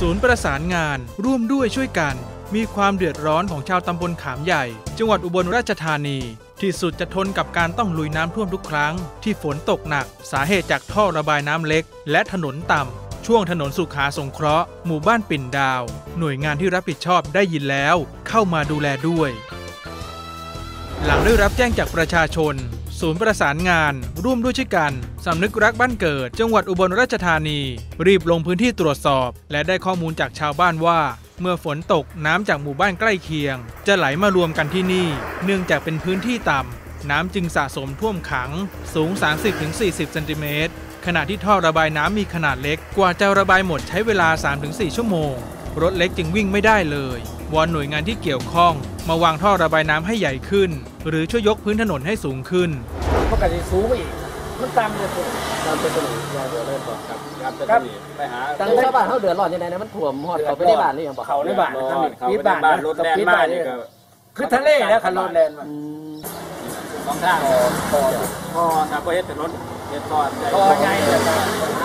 ศูนย์ประสานงานร่วมด้วยช่วยกันมีความเดือดร้อนของชาวตำบลขามใหญ่จังหวัดอุบลราชธานีที่สุดจะทนกับการต้องลุยน้ำท่วมทุกครั้งที่ฝนตกหนักสาเหตุจากท่อระบายน้ำเล็กและถนนต่ำช่วงถนนสุขาสงเคราะห์หมู่บ้านปิ่นดาวหน่วยงานที่รับผิดชอบได้ยินแล้วเข้ามาดูแลด้วยหลังได้รับแจ้งจากประชาชนศูนย์ประสานงานร่วมด้วยช่วยกันสำนึกรักบ้านเกิดจังหวัดอุบลราชธานีรีบลงพื้นที่ตรวจสอบและได้ข้อมูลจากชาวบ้านว่าเมื่อฝนตกน้ำจากหมู่บ้านใกล้เคียงจะไหลมารวมกันที่นี่เนื่องจากเป็นพื้นที่ต่ำน้ำจึงสะสมท่วมขังสูง 30-40 เซนติเมตรขณะที่ท่อระบายน้ำมีขนาดเล็กกว่าจะระบายหมดใช้เวลา 3-4 ชั่วโมงรถเล็กจึงวิ่งไม่ได้เลยวอนหน่วยงานที่เกี่ยวข้องมาวางท่อระบายน้ำให้ใหญ่ขึ้นหรือช่วยยกพื้นถนนให้สูงขึ้นปกติสูงอีกมันตามเลยตามเป็นถนนยาวเลยบอกครับไปหาแต่ชาวบ้านเขาเดือดร้อนยังไงนะมันถ่วมหอดเขาไปได้บ้านหรือยังบอกเขาในบ้านปิดบ้านรถแลนบ้านนี่ก็คือทะเลแล้วคันรถแลนมาสองทางพอทางประเทศถนนเฮ็ดก่อนใหญ่เลย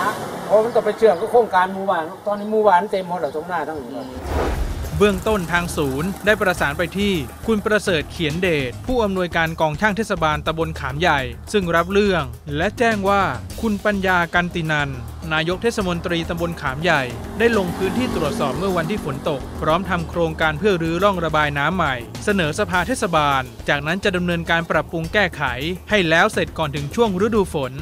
นะเพราะมันต้องไปเชื่อมกับโครงการหมู่บ้านตอนนี้หมู่บ้านเต็มหมดแล้วตรงหน้าทั้งหมดเบื้องต้นทางศูนย์ได้ประสานไปที่คุณประเสริฐเขียนเดชผู้อำนวยการกองช่างเทศบาลตำบลขามใหญ่ซึ่งรับเรื่องและแจ้งว่าคุณปัญญากันตินันนายกเทศมนตรีตำบลขามใหญ่ได้ลงพื้นที่ตรวจสอบเมื่อวันที่ฝนตกพร้อมทำโครงการเพื่อรื้อร่องระบายน้ำใหม่เสนอสภาเทศบาลจากนั้นจะดำเนินการปรับปรุงแก้ไขให้แล้วเสร็จก่อนถึงช่วงฤดูฝน